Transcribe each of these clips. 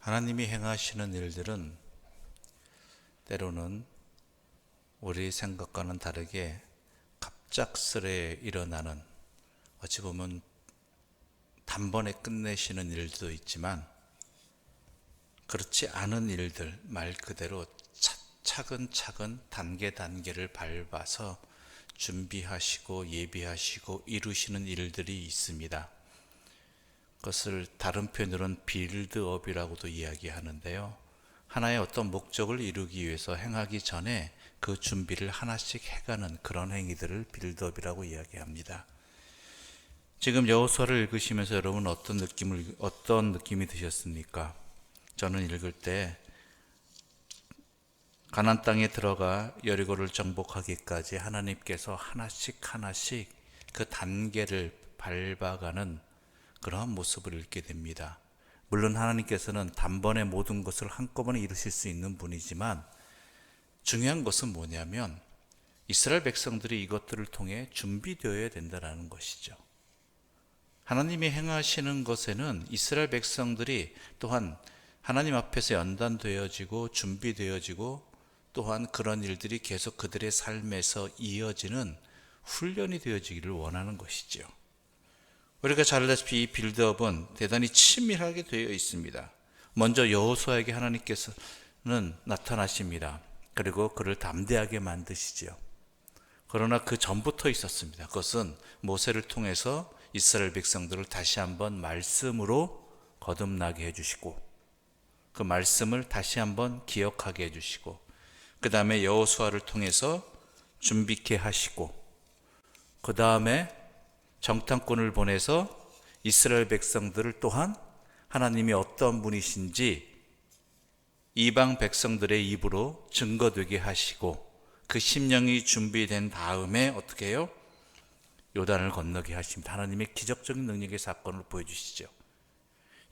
하나님이 행하시는 일들은 때로는 우리 생각과는 다르게 갑작스레 일어나는, 어찌 보면 단번에 끝내시는 일도 있지만 그렇지 않은 일들, 말 그대로 차근차근 단계를 밟아서 준비하시고 예비하시고 이루시는 일들이 있습니다. 그것을 다른 표현으로는 빌드업이라고도 이야기하는데요. 하나의 어떤 목적을 이루기 위해서 행하기 전에 그 준비를 하나씩 해가는 그런 행위들을 빌드업이라고 이야기합니다. 지금 여호수아를 읽으시면서 여러분 어떤 느낌이 드셨습니까? 저는 읽을 때 가나안 땅에 들어가 여리고를 정복하기까지 하나님께서 하나씩 그 단계를 밟아가는 그러한 모습을 읽게 됩니다. 물론 하나님께서는 단번에 모든 것을 한꺼번에 이루실 수 있는 분이지만 중요한 것은 뭐냐면 이스라엘 백성들이 이것들을 통해 준비되어야 된다는 것이죠. 하나님이 행하시는 것에는 이스라엘 백성들이 또한 하나님 앞에서 연단되어지고 준비되어지고 또한 그런 일들이 계속 그들의 삶에서 이어지는 훈련이 되어지기를 원하는 것이죠. 우리가 잘 알다시피 이 빌드업은 대단히 치밀하게 되어 있습니다. 먼저 여호수아에게 하나님께서는 나타나십니다. 그리고 그를 담대하게 만드시죠. 그러나 그 전부터 있었습니다. 그것은 모세를 통해서 이스라엘 백성들을 다시 한번 말씀으로 거듭나게 해주시고 그 말씀을 다시 한번 기억하게 해주시고 그 다음에 여호수아를 통해서 준비케 하시고 그 다음에 정탐꾼을 보내서 이스라엘 백성들을 또한 하나님이 어떤 분이신지 이방 백성들의 입으로 증거되게 하시고 그 심령이 준비된 다음에 어떻게 해요? 요단을 건너게 하십니다. 하나님의 기적적인 능력의 사건을 보여주시죠.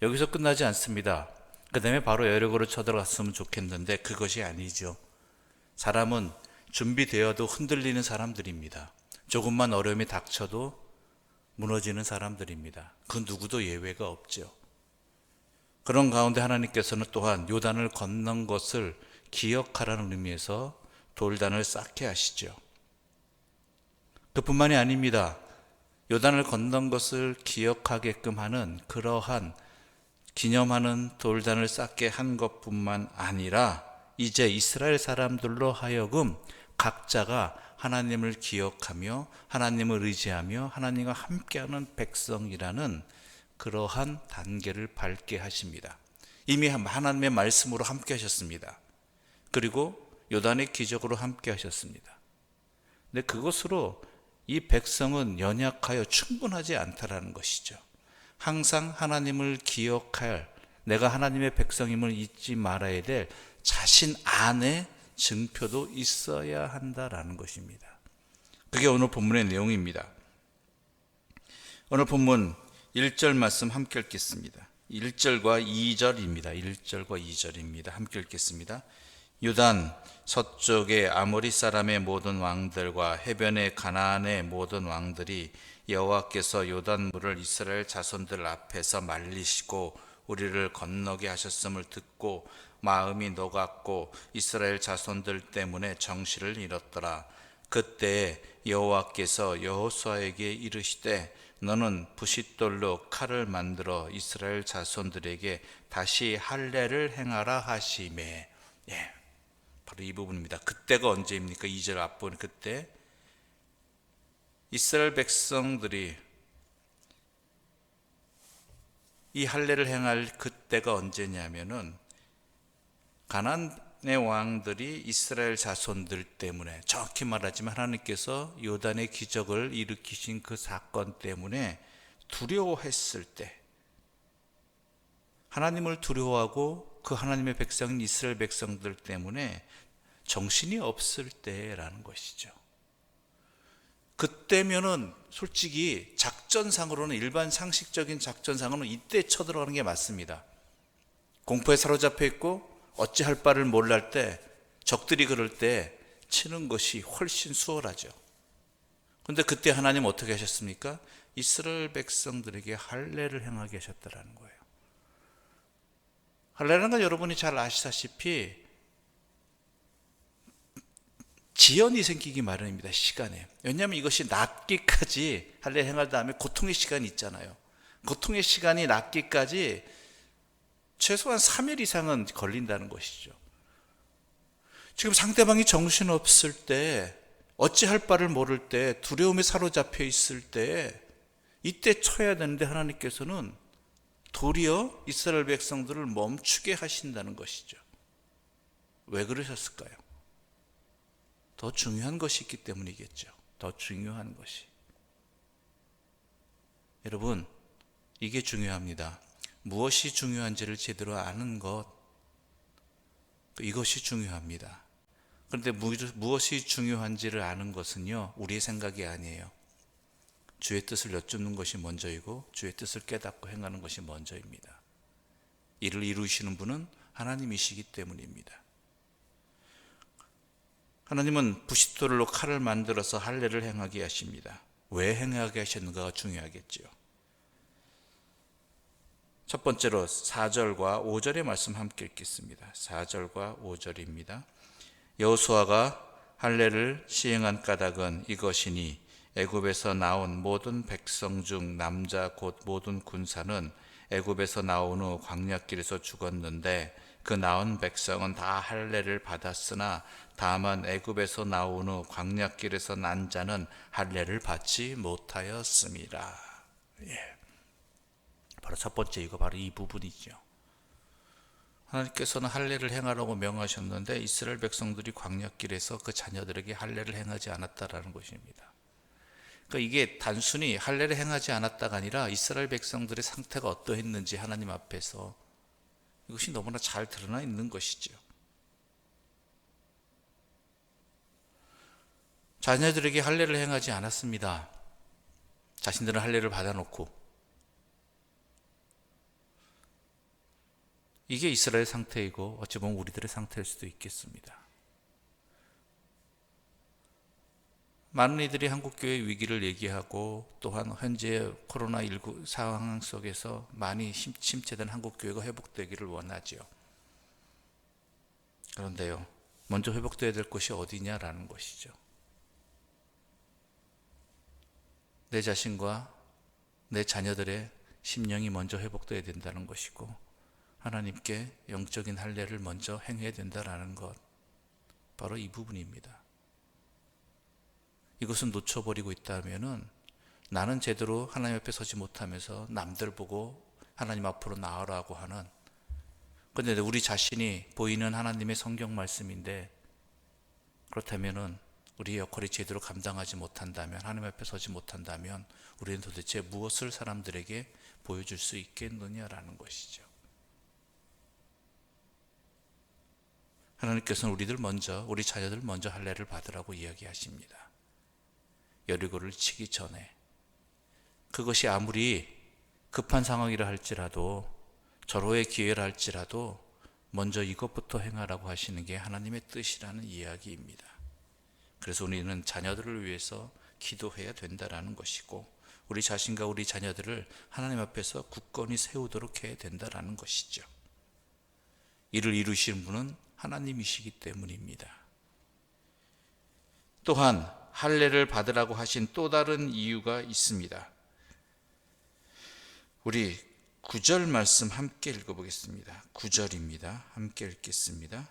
여기서 끝나지 않습니다. 그 다음에 바로 여리고로 쳐들어갔으면 좋겠는데 그것이 아니죠. 사람은 준비되어도 흔들리는 사람들입니다. 조금만 어려움이 닥쳐도 무너지는 사람들입니다. 그 누구도 예외가 없죠. 그런 가운데 하나님께서는 또한 요단을 건넌 것을 기억하라는 의미에서 돌단을 쌓게 하시죠. 그뿐만이 아닙니다. 요단을 건넌 것을 기억하게끔 하는 그러한 기념하는 돌단을 쌓게 한 것뿐만 아니라 이제 이스라엘 사람들로 하여금 각자가 하나님을 기억하며 하나님을 의지하며 하나님과 함께하는 백성이라는 그러한 단계를 밟게 하십니다. 이미 하나님의 말씀으로 함께 하셨습니다. 그리고 요단의 기적으로 함께 하셨습니다. 근데 그것으로 이 백성은 연약하여 충분하지 않다라는 것이죠. 항상 하나님을 기억할, 내가 하나님의 백성임을 잊지 말아야 될 자신 안에 증표도 있어야 한다라는 것입니다. 그게 오늘 본문의 내용입니다. 오늘 본문 1절 말씀 함께 읽겠습니다. 1절과 2절입니다. 1절과 2절입니다. 함께 읽겠습니다. 요단 서쪽의 아모리 사람의 모든 왕들과 해변의 가나안의 모든 왕들이 여호와께서 요단물을 이스라엘 자손들 앞에서 말리시고 우리를 건너게 하셨음을 듣고 마음이 녹았고 이스라엘 자손들 때문에 정신을 잃었더라. 그때 여호와께서 여호수아에게 이르시되 너는 부싯돌로 칼을 만들어 이스라엘 자손들에게 다시 할례를 행하라 하시매. 바로 이 부분입니다. 그때가 언제입니까? 2절 앞부분 그때 이스라엘 백성들이 이 할례를 행할 그때가 언제냐면은 가나안의 왕들이 이스라엘 자손들 때문에 정확히 말하자면 하나님께서 요단의 기적을 일으키신 그 사건 때문에 두려워했을 때 하나님을 두려워하고 그 하나님의 백성인 이스라엘 백성들 때문에 정신이 없을 때라는 것이죠. 그때면은 솔직히 작전상으로는 일반 상식적인 작전상으로는 이때 쳐들어가는 게 맞습니다. 공포에 사로잡혀 있고 어찌할 바를 몰랄 때 적들이 그럴 때 치는 것이 훨씬 수월하죠. 그런데 그때 하나님 어떻게 하셨습니까? 이스라엘 백성들에게 할례를 행하게 하셨다라는 거예요. 할례라는 건 여러분이 잘 아시다시피 지연이 생기기 마련입니다. 시간에. 왜냐하면 이것이 낫기까지 할례 행할 다음에 고통의 시간이 있잖아요. 고통의 시간이 낫기까지 최소한 3일 이상은 걸린다는 것이죠. 지금 상대방이 정신없을 때, 어찌할 바를 모를 때, 두려움에 사로잡혀 있을 때, 이때 쳐야 되는데 하나님께서는 도리어 이스라엘 백성들을 멈추게 하신다는 것이죠. 왜 그러셨을까요? 더 중요한 것이 있기 때문이겠죠. 더 중요한 것이. 여러분, 이게 중요합니다. 무엇이 중요한지를 제대로 아는 것, 이것이 중요합니다. 그런데 무엇이 중요한지를 아는 것은요, 우리의 생각이 아니에요. 주의 뜻을 여쭙는 것이 먼저이고 주의 뜻을 깨닫고 행하는 것이 먼저입니다. 이를 이루시는 분은 하나님이시기 때문입니다. 하나님은 부싯돌로 칼을 만들어서 할례를 행하게 하십니다. 왜 행하게 하셨는가가 중요하겠지요. 첫 번째로 4절과 5절의 말씀 함께 읽겠습니다. 4절과 5절입니다. 여호수아가 할례를 시행한 까닭은 이것이니 애굽에서 나온 모든 백성 중 남자 곧 모든 군사는 애굽에서 나온 후 광야길에서 죽었는데 그 나온 백성은 다 할례를 받았으나 다만 애굽에서 나온 후 광야길에서 난 자는 할례를 받지 못하였습니다. 바로 첫 번째 이거 바로 이 부분이죠. 하나님께서는 할례를 행하라고 명하셨는데 이스라엘 백성들이 광야길에서 그 자녀들에게 할례를 행하지 않았다라는 것입니다. 그러니까 이게 단순히 할례를 행하지 않았다가 아니라 이스라엘 백성들의 상태가 어떠했는지 하나님 앞에서 이것이 너무나 잘 드러나 있는 것이죠. 자녀들에게 할례를 행하지 않았습니다. 자신들은 할례를 받아놓고. 이게 이스라엘 상태이고 어찌 보면 우리들의 상태일 수도 있겠습니다. 많은 이들이 한국교회 위기를 얘기하고 또한 현재 코로나19 상황 속에서 많이 침체된 한국교회가 회복되기를 원하지요. 그런데요, 먼저 회복되어야 될 곳이 어디냐라는 것이죠. 내 자신과 내 자녀들의 심령이 먼저 회복되어야 된다는 것이고 하나님께 영적인 할례를 먼저 행해야 된다는 것, 바로 이 부분입니다. 이것은 놓쳐버리고 있다면 나는 제대로 하나님 앞에 서지 못하면서 남들 보고 하나님 앞으로 나아라고 하는, 그런데 우리 자신이 보이는 하나님의 성경 말씀인데 그렇다면 우리의 역할이 제대로 감당하지 못한다면, 하나님 앞에 서지 못한다면 우리는 도대체 무엇을 사람들에게 보여줄 수 있겠느냐라는 것이죠. 하나님께서는 우리 자녀들 먼저 할례를 받으라고 이야기하십니다. 여리고를 치기 전에. 그것이 아무리 급한 상황이라 할지라도, 절호의 기회라 할지라도 먼저 이것부터 행하라고 하시는 게 하나님의 뜻이라는 이야기입니다. 그래서 우리는 자녀들을 위해서 기도해야 된다라는 것이고 우리 자신과 우리 자녀들을 하나님 앞에서 굳건히 세우도록 해야 된다라는 것이죠. 이를 이루시는 분은 하나님이시기 때문입니다. 또한 할례를 받으라고 하신 또 다른 이유가 있습니다. 우리 9절 말씀 함께 읽어보겠습니다. 9절입니다. 함께 읽겠습니다.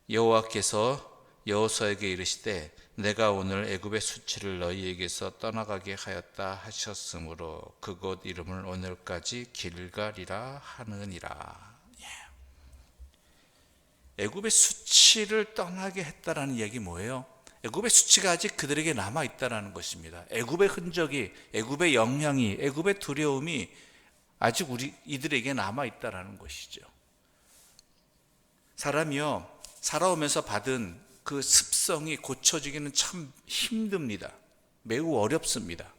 여호와께서 여호수아에게 이르시되 내가 오늘 애굽의 수치를 너희에게서 떠나가게 하였다 하셨으므로 그곳 이름을 오늘까지 길갈이라 하느니라. 애굽의 수치를 떠나게 했다라는 이야기 뭐예요? 애굽의 수치가 아직 그들에게 남아있다라는 것입니다. 애굽의 흔적이, 애굽의 영향이, 애굽의 두려움이 아직 이들에게 남아있다라는 것이죠. 사람이요, 살아오면서 받은 그 습성이 고쳐지기는 참 힘듭니다. 매우 어렵습니다.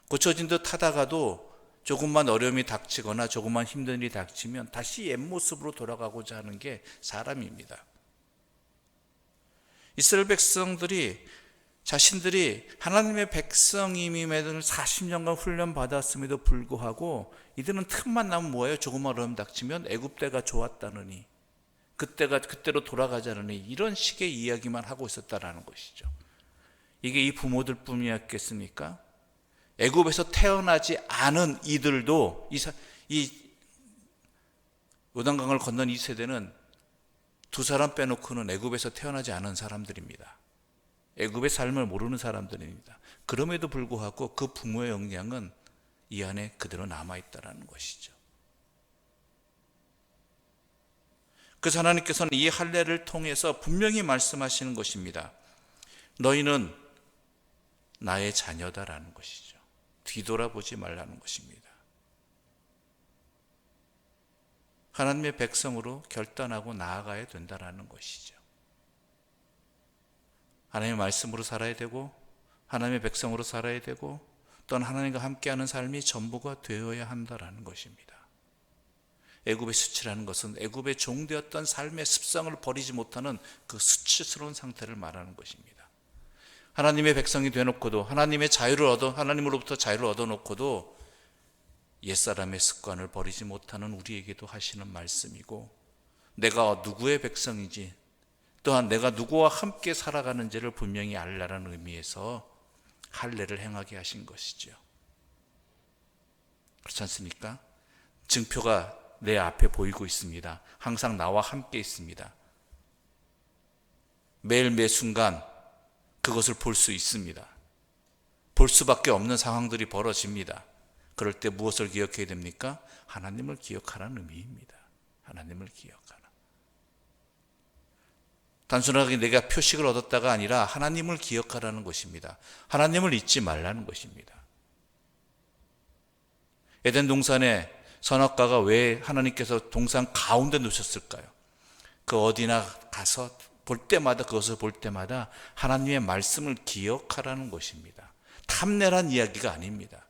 고쳐진 듯 하다가도 조금만 어려움이 닥치거나 조금만 힘든 일이 닥치면 다시 옛 모습으로 돌아가고자 하는 게 사람입니다. 이스라엘 백성들이 자신들이 하나님의 백성임임에도 40년간 훈련받았음에도 불구하고 이들은 틈만 나면 뭐예요? 조금만 어려움 닥치면 애굽때가 좋았다느니, 그때가 그때로 돌아가자느니, 이런 식의 이야기만 하고 있었다라는 것이죠. 이게 이 부모들 뿐이었겠습니까? 애굽에서 태어나지 않은 이들도 이 요단강을 건넌 이 세대는 두 사람 빼놓고는 애굽에서 태어나지 않은 사람들입니다. 애굽의 삶을 모르는 사람들입니다. 그럼에도 불구하고 그 부모의 영향은 이 안에 그대로 남아있다는 것이죠. 그래서 하나님께서는 이 할례를 통해서 분명히 말씀하시는 것입니다. 너희는 나의 자녀다라는 것이죠. 뒤돌아보지 말라는 것입니다. 하나님의 백성으로 결단하고 나아가야 된다는 것이죠. 하나님의 말씀으로 살아야 되고, 하나님의 백성으로 살아야 되고, 또한 하나님과 함께하는 삶이 전부가 되어야 한다는 것입니다. 애굽의 수치라는 것은 애굽의 종되었던 삶의 습성을 버리지 못하는 그 수치스러운 상태를 말하는 것입니다. 하나님의 백성이 되놓고도, 하나님으로부터 자유를 얻어놓고도 옛사람의 습관을 버리지 못하는 우리에게도 하시는 말씀이고, 내가 누구의 백성인지, 또한 내가 누구와 함께 살아가는지를 분명히 알라라는 의미에서 할례를 행하게 하신 것이죠. 그렇지 않습니까? 증표가 내 앞에 보이고 있습니다. 항상 나와 함께 있습니다. 매일 매 순간 그것을 볼 수 있습니다. 볼 수밖에 없는 상황들이 벌어집니다. 그럴 때 무엇을 기억해야 됩니까? 하나님을 기억하라는 의미입니다. 하나님을 기억하라. 단순하게 내가 표식을 얻었다가 아니라 하나님을 기억하라는 것입니다. 하나님을 잊지 말라는 것입니다. 에덴 동산에 선악과가 왜 하나님께서 동산 가운데 놓으셨을까요? 그 어디나 가서 그것을 볼 때마다 하나님의 말씀을 기억하라는 것입니다. 탐내란 이야기가 아닙니다.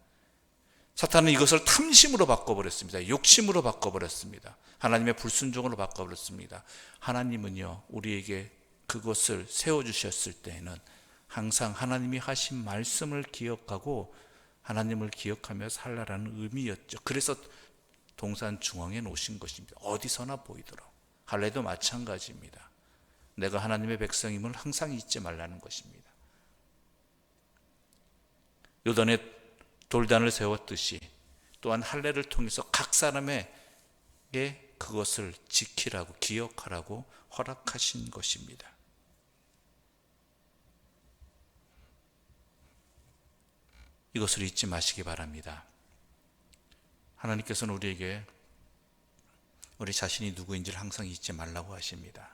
사탄은 이것을 탐심으로 바꿔버렸습니다. 욕심으로 바꿔버렸습니다. 하나님의 불순종으로 바꿔버렸습니다. 하나님은요, 우리에게 그것을 세워주셨을 때에는 항상 하나님이 하신 말씀을 기억하고 하나님을 기억하며 살라라는 의미였죠. 그래서 동산 중앙에 놓으신 것입니다. 어디서나 보이도록. 할례도 마찬가지입니다. 내가 하나님의 백성임을 항상 잊지 말라는 것입니다. 요단에 돌단을 세웠듯이 또한 할례를 통해서 각 사람에게 그것을 지키라고, 기억하라고 허락하신 것입니다. 이것을 잊지 마시기 바랍니다. 하나님께서는 우리에게 우리 자신이 누구인지를 항상 잊지 말라고 하십니다.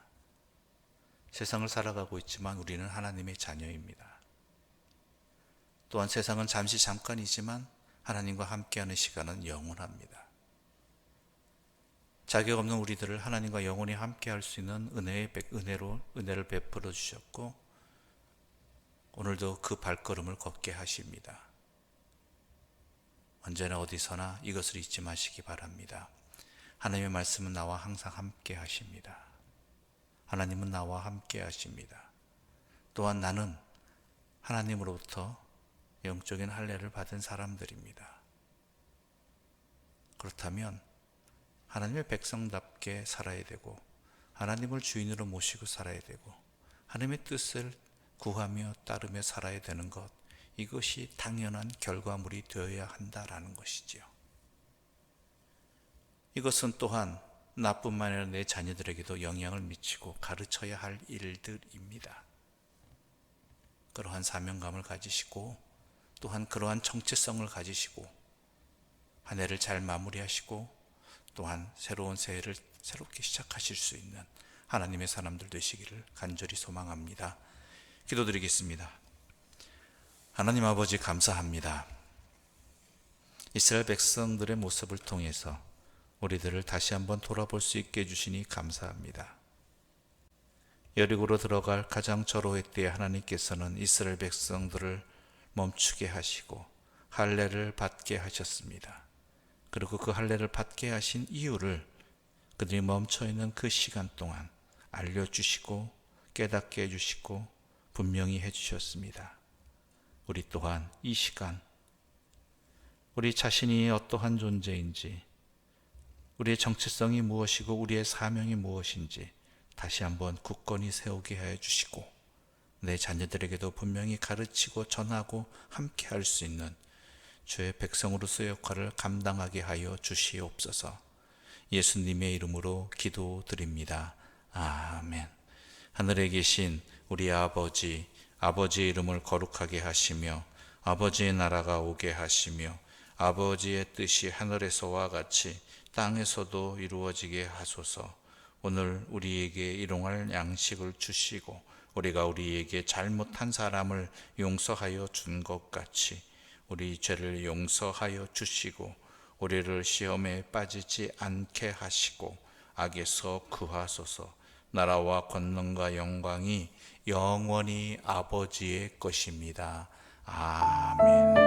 세상을 살아가고 있지만 우리는 하나님의 자녀입니다. 또한 세상은 잠깐이지만 하나님과 함께하는 시간은 영원합니다. 자격 없는 우리들을 하나님과 영원히 함께할 수 있는 은혜를 베풀어 주셨고, 오늘도 그 발걸음을 걷게 하십니다. 언제나 어디서나 이것을 잊지 마시기 바랍니다. 하나님의 말씀은 나와 항상 함께 하십니다. 하나님은 나와 함께 하십니다. 또한 나는 하나님으로부터 영적인 할례를 받은 사람들입니다. 그렇다면 하나님의 백성답게 살아야 되고, 하나님을 주인으로 모시고 살아야 되고, 하나님의 뜻을 구하며 따르며 살아야 되는 것, 이것이 당연한 결과물이 되어야 한다라는 것이지요. 이것은 또한 나뿐만 아니라 내 자녀들에게도 영향을 미치고 가르쳐야 할 일들입니다. 그러한 사명감을 가지시고, 또한 그러한 정체성을 가지시고, 한 해를 잘 마무리하시고, 또한 새로운 새해를 새롭게 시작하실 수 있는 하나님의 사람들 되시기를 간절히 소망합니다. 기도드리겠습니다. 하나님 아버지, 감사합니다. 이스라엘 백성들의 모습을 통해서 우리들을 다시 한번 돌아볼 수 있게 해주시니 감사합니다. 여리고로 들어갈 가장 절호의 때에 하나님께서는 이스라엘 백성들을 멈추게 하시고 할례를 받게 하셨습니다. 그리고 그 할례를 받게 하신 이유를 그들이 멈춰있는 그 시간 동안 알려주시고 깨닫게 해주시고, 분명히 해주셨습니다. 우리 또한 이 시간 우리 자신이 어떠한 존재인지, 우리의 정체성이 무엇이고 우리의 사명이 무엇인지 다시 한번 굳건히 세우게 하여 주시고, 내 자녀들에게도 분명히 가르치고 전하고 함께 할 수 있는 주의 백성으로서의 역할을 감당하게 하여 주시옵소서. 예수님의 이름으로 기도드립니다. 아멘. 하늘에 계신 우리 아버지, 아버지의 이름을 거룩하게 하시며 아버지의 나라가 오게 하시며 아버지의 뜻이 하늘에서와 같이 땅에서도 이루어지게 하소서. 오늘 우리에게 일용할 양식을 주시고 우리가 우리에게 잘못한 사람을 용서하여 준 것 같이 우리 죄를 용서하여 주시고 우리를 시험에 빠지지 않게 하시고 악에서 구하소서. 나라와 권능과 영광이 영원히 아버지의 것입니다. 아멘.